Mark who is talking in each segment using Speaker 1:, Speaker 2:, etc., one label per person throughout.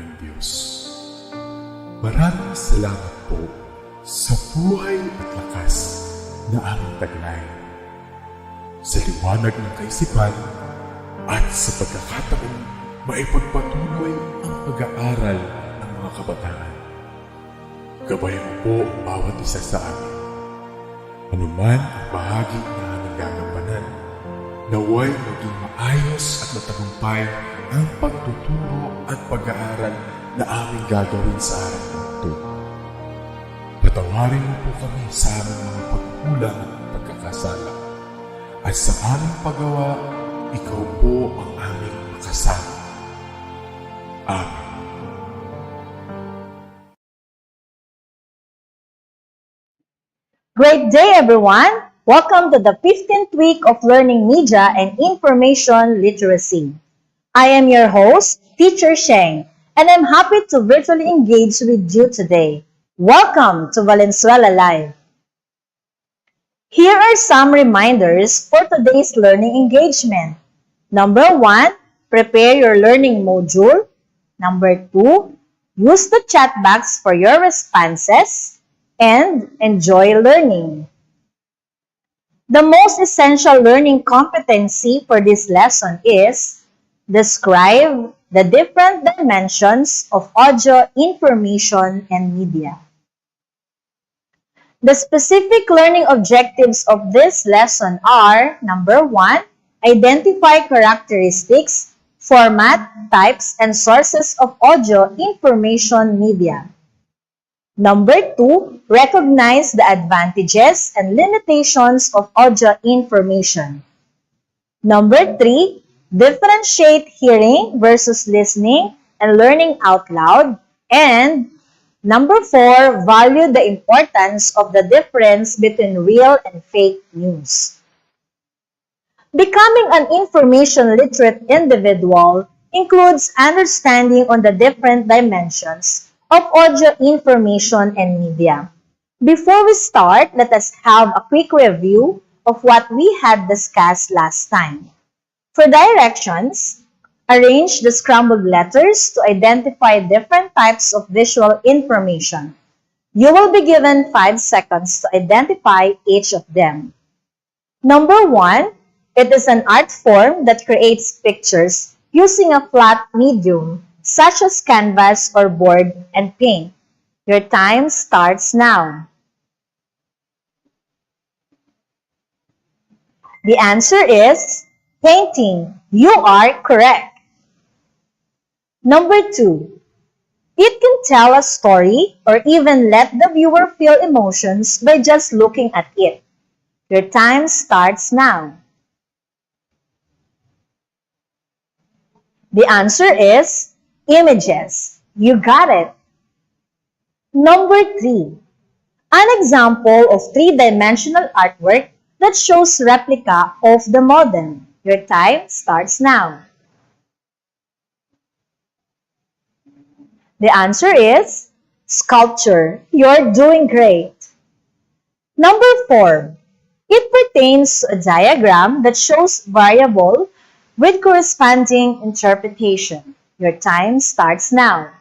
Speaker 1: naming Diyos. Maraming salamat po sa buhay at lakas na aming taglay, sa liwanag ng kaisipan at sa pagkakataong maipagpatuloy ang pag-aaral ng mga kabataan. Gabayan mo po ang bawat isa sa amin. Anuman ang bahagi na aming gagampanan, naway maging maayos at matagumpay ang pagtuturo at pag-aaral na aming gagawin sa araw na ito. Patawarin mo po kami sa aming mga pagkulang at pagkakasala. At sa aming paggawa, ikaw po ang aming makasama. Amen.
Speaker 2: Great day, everyone! Welcome to the 15th week of Learning Media and Information Literacy. I am your host, Teacher Sheng, and I'm happy to virtually engage with you today. Welcome to Valenzuela Live. Here are some reminders for today's learning engagement. Number 1, prepare your learning module. Number 2, use the chat box for your responses. And enjoy learning. The most essential learning competency for this lesson is describe the different dimensions of audio, information, and media. The specific learning objectives of this lesson are, number 1, identify characteristics, format, types, and sources of audio, information, media. Number 2, recognize the advantages and limitations of audio information. Number 3, differentiate hearing versus listening and learning out loud. And number 4, value the importance of the difference between real and fake news. Becoming an information literate individual includes understanding on the different dimensions of audio, information, and media. Before we start, let us have a quick review of what we had discussed last time. For directions, arrange the scrambled letters to identify different types of visual information. You will be given 5 seconds to identify each of them. Number 1, it is an art form that creates pictures using a flat medium such as canvas or board and paint. Your time starts now. The answer is painting. You are correct. Number 2, it can tell a story or even let the viewer feel emotions by just looking at it. Your time starts now. The answer is images. You got it. Number 3, an example of 3-dimensional artwork that shows replica of the model. Your time starts now. The answer is sculpture. You're doing great. Number 4, it pertains to a diagram that shows variable with corresponding interpretation. Your time starts now.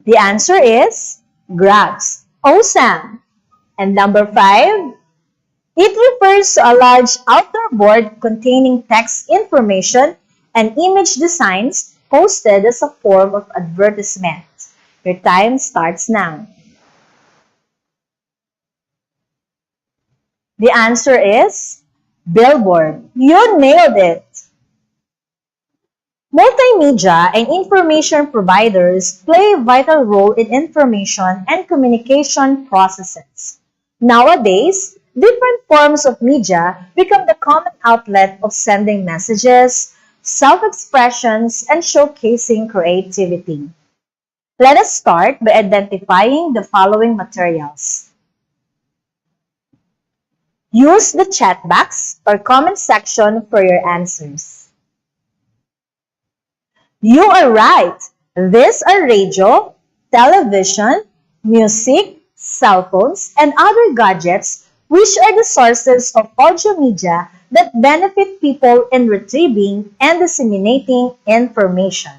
Speaker 2: The answer is graphs. Awesome! And number 5, it refers to a large outdoor board containing text information and image designs posted as a form of advertisement. Your time starts now. The answer is billboard. You nailed it! Multimedia and information providers play a vital role in information and communication processes. Nowadays, different forms of media become the common outlet of sending messages, self-expressions, and showcasing creativity. Let us start by identifying the following materials. Use the chat box or comment section for your answers. You are right. These are radio, television, music, cell phones, and other gadgets which are the sources of audio media that benefit people in retrieving and disseminating information.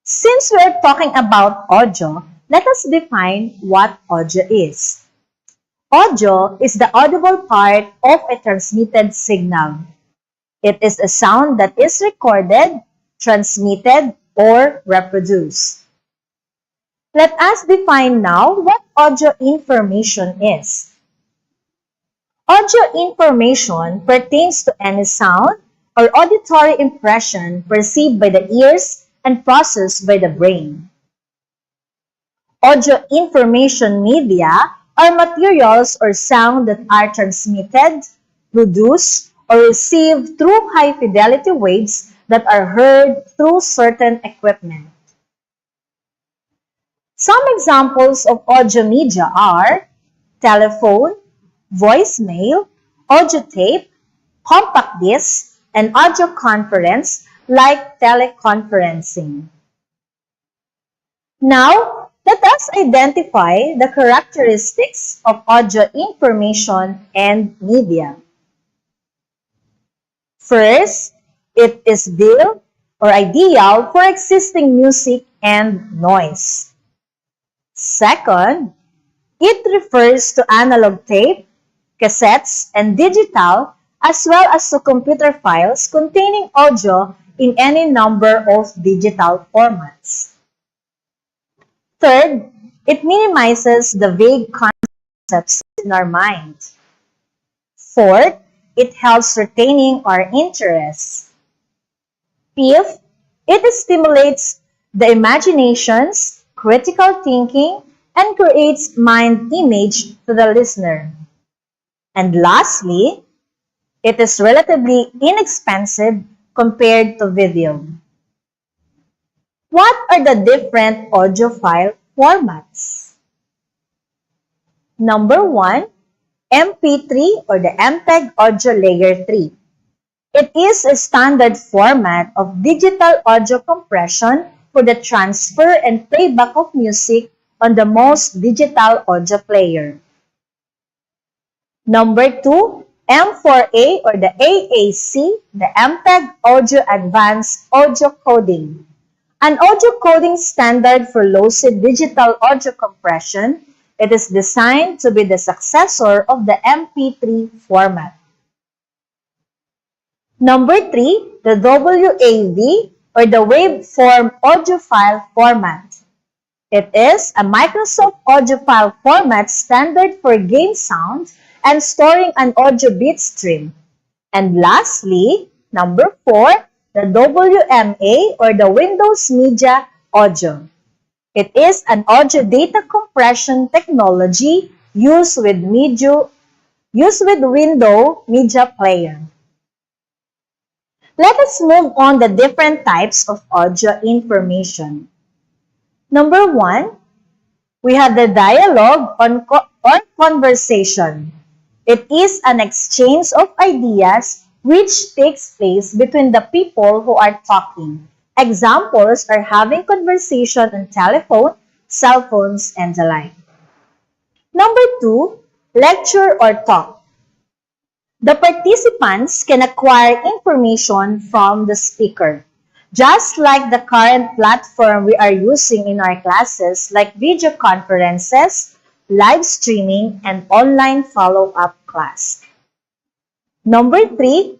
Speaker 2: Since we're talking about audio, let us define what audio is. Audio is the audible part of a transmitted signal. It is a sound that is recorded, transmitted, or reproduced. Let us define now what audio information is. Audio information pertains to any sound or auditory impression perceived by the ears and processed by the brain. Audio information media are materials or sound that are transmitted, produced, or received through high-fidelity waves that are heard through certain equipment. Some examples of audio media are telephone, voicemail, audio tape, compact disc, and audio conference like teleconferencing. Now, let us identify the characteristics of audio information and media. First, it is built or ideal for existing music and noise. Second, it refers to analog tape, cassettes, and digital, as well as to computer files containing audio in any number of digital formats. Third, it minimizes the vague concepts in our mind. Fourth, it helps retaining our interests. Fifth, it stimulates the imaginations, critical thinking, and creates mind image to the listener. And lastly, it is relatively inexpensive compared to video. What are the different audiophile formats? Number 1, MP3 or the MPEG Audio Layer 3. It is a standard format of digital audio compression for the transfer and playback of music on the most digital audio player. Number 2, M4A or the AAC, the MPEG Audio Advanced Audio Coding. An audio coding standard for lossy digital audio compression, it is designed to be the successor of the MP3 format. Number 3, the WAV or the Waveform Audiophile format. It is a Microsoft audiophile format standard for game sound and storing an audio bit stream. And lastly, number 4, the WMA or the Windows Media Audio. It is an audio data compression technology used with Window Media Player. Let us move on the different types of audio information. Number 1, we have the dialogue or conversation. It is an exchange of ideas which takes place between the people who are talking. Examples are having conversation on telephone, cell phones, and the like. Number 2, lecture or talk. The participants can acquire information from the speaker. Just like the current platform we are using in our classes like video conferences, live streaming, and online follow-up class. Number 3,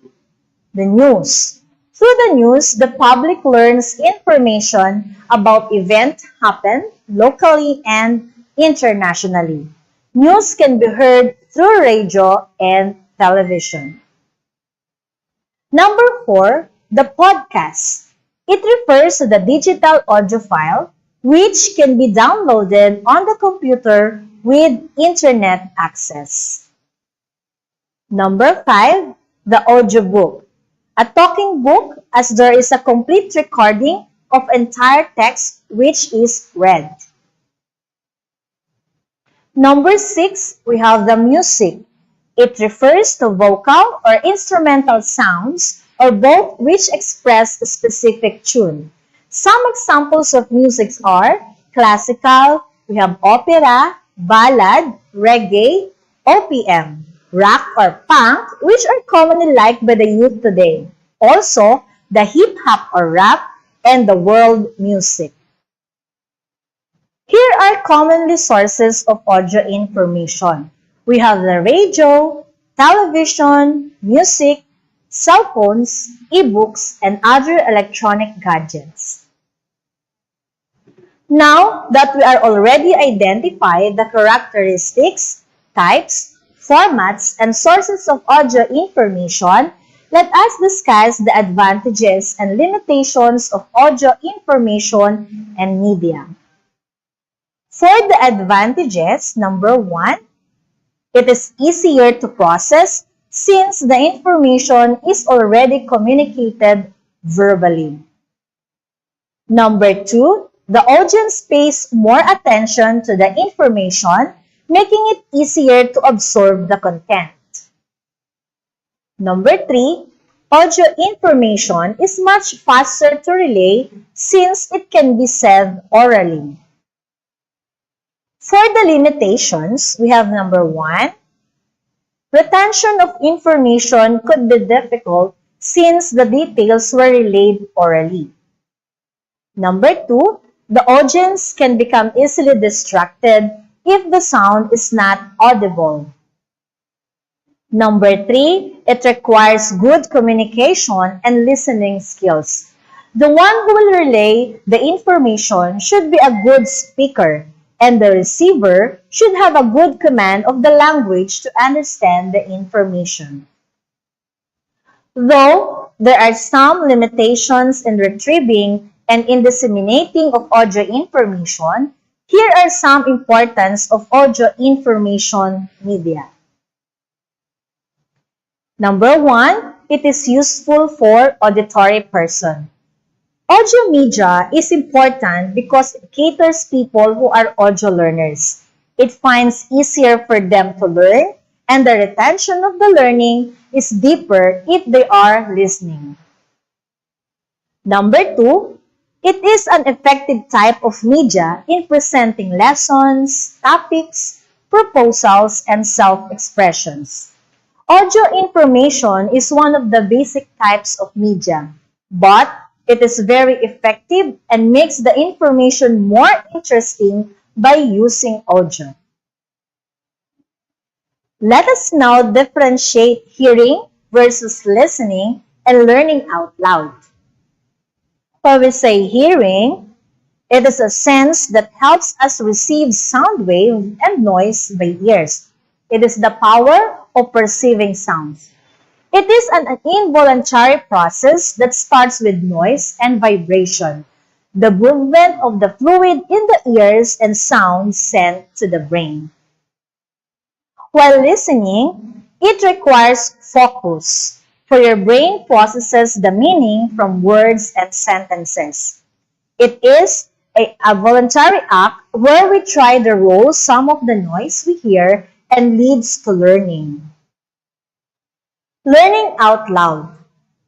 Speaker 2: the news. Through the news, the public learns information about events happen locally and internationally. News can be heard through radio and television. Number 4, the podcast. It refers to the digital audio file which can be downloaded on the computer with internet access. Number 5, the audiobook. A talking book as there is a complete recording of entire text which is read. Number 6, we have the music. It refers to vocal or instrumental sounds or both which express a specific tune. Some examples of music are classical, we have opera, ballad, reggae, OPM, rock or punk, which are commonly liked by the youth today. Also, the hip-hop or rap, and the world music. Here are commonly sources of audio information. We have the radio, television, music, cell phones, ebooks, and other electronic gadgets. Now that we are already identified the characteristics, types, formats, and sources of audio information, let us discuss the advantages and limitations of audio information and media. For the advantages, number 1, it is easier to process since the information is already communicated verbally. Number 2, the audience pays more attention to the information, making it easier to absorb the content. Number 3, audio information is much faster to relay since it can be said orally. For the limitations, we have number 1, retention of information could be difficult since the details were relayed orally. Number 2, the audience can become easily distracted if the sound is not audible. Number 3, it requires good communication and listening skills. The one who will relay the information should be a good speaker, and the receiver should have a good command of the language to understand the information. Though there are some limitations in retrieving and in disseminating of audio information, here are some importance of audio information media. Number 1, it is useful for auditory person. Audio media is important because it caters people who are audio learners. It finds easier for them to learn, and the retention of the learning is deeper if they are listening. Number 2, it is an effective type of media in presenting lessons, topics, proposals, and self-expressions. Audio information is one of the basic types of media, but it is very effective and makes the information more interesting by using audio. Let us now differentiate hearing versus listening and learning out loud. When we say hearing, it is a sense that helps us receive sound wave and noise by ears. It is the power of perceiving sounds. It is an involuntary process that starts with noise and vibration, the movement of the fluid in the ears and sound sent to the brain. While listening, it requires focus, for your brain processes the meaning from words and sentences. It is a voluntary act where we try to roll some of the noise we hear and leads to learning. Learning out loud.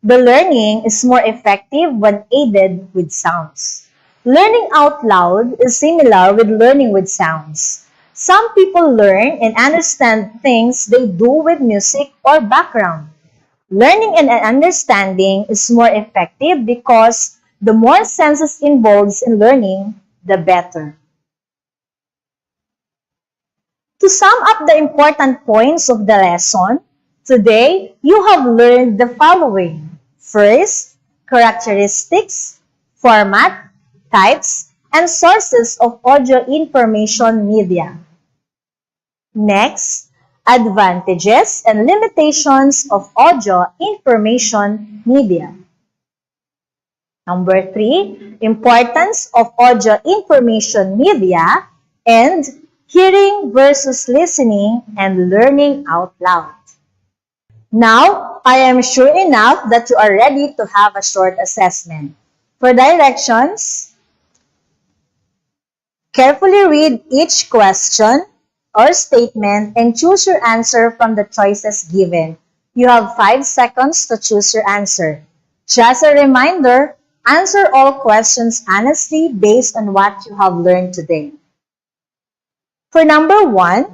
Speaker 2: The learning is more effective when aided with sounds. Learning out loud is similar with learning with sounds. Some people learn and understand things they do with music or background. Learning and understanding is more effective because the more senses involved in learning, the better. To sum up the important points of the lesson, today you have learned the following. First, characteristics, format, types, and sources of audio information media. Next, advantages and limitations of audio information media. Number 3, importance of audio information media, and hearing versus listening and learning out loud. Now, I am sure enough that you are ready to have a short assessment. For directions, carefully read each question or statement and choose your answer from the choices given. You have 5 seconds to choose your answer. Just a reminder, answer all questions honestly based on what you have learned today. For number 1,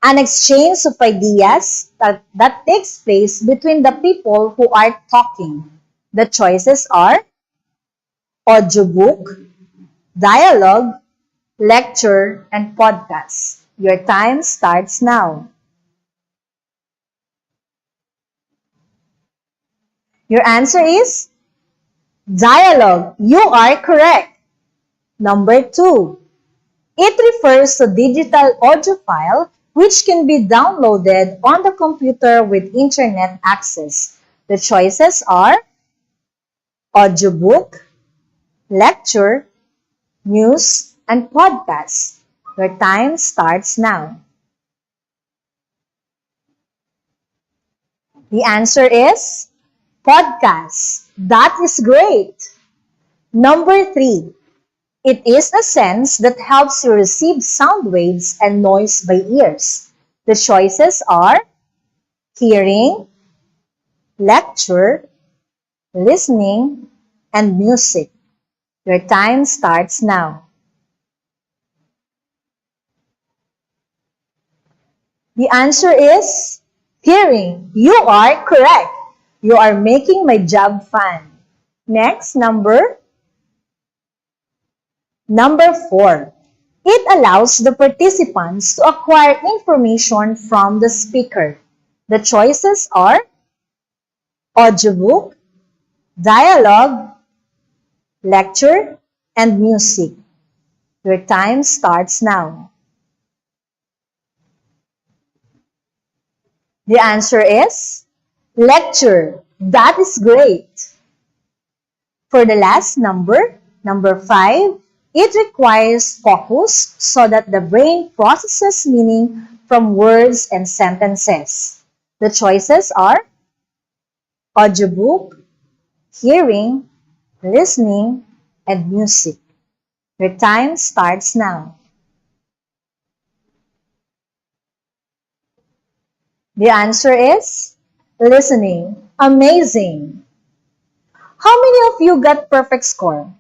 Speaker 2: an exchange of ideas that takes place between the people who are talking. The choices are audiobook, dialogue, lecture, and podcast. Your time starts now. Your answer is dialogue. You are correct. Number 2. It refers to digital audio file which can be downloaded on the computer with internet access. The choices are audiobook, lecture, news, and podcast. Your time starts now. The answer is podcast. That is great. Number 3. It is a sense that helps you receive sound waves and noise by ears. The choices are hearing, lecture, listening, and music. Your time starts now. The answer is hearing. You are correct. You are making my job fun. Next, number 4. It allows the participants to acquire information from the speaker. The choices are audiobook, dialogue, lecture, and music. Your time starts now. The answer is lecture. That is great. For the last number 5, it requires focus so that the brain processes meaning from words and sentences. The choices are audiobook, hearing, listening, and music. Your time starts now. The answer is listening. Amazing! How many of you got perfect score?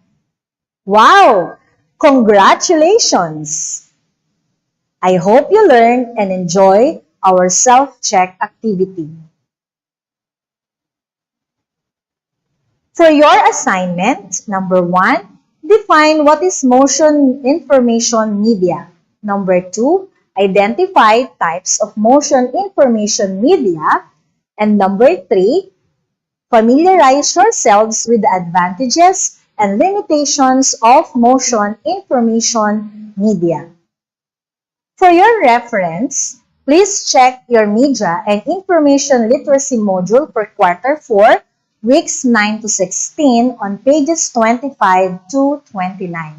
Speaker 2: Wow! Congratulations! I hope you learn and enjoy our self-check activity. For your assignment, number 1, define what is motion information media. Number 2, identify types of motion information media. And number 3, familiarize yourselves with the advantages and limitations of motion information media. For your reference, please check your Media and Information Literacy module for Quarter 4, weeks 9 to 16 on pages 25 to 29.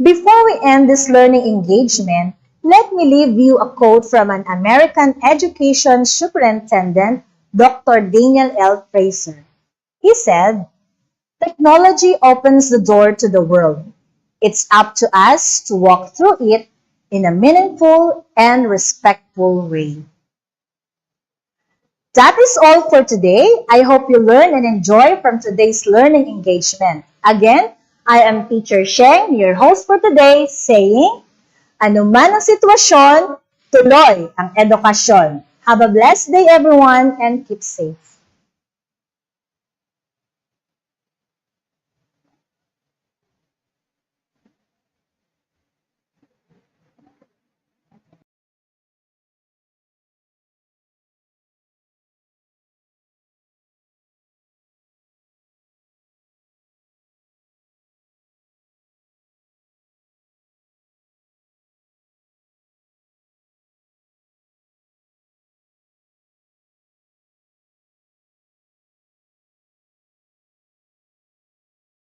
Speaker 2: Before we end this learning engagement, let me leave you a quote from an American education superintendent, Dr. Daniel L. Fraser. He said, "Technology opens the door to the world. It's up to us to walk through it in a meaningful and respectful way." That is all for today. I hope you learn and enjoy from today's learning engagement. Again, I am Teacher Sheng, your host for today, saying, anuman ang sitwasyon, tuloy ang edukasyon. Have a blessed day everyone and keep safe.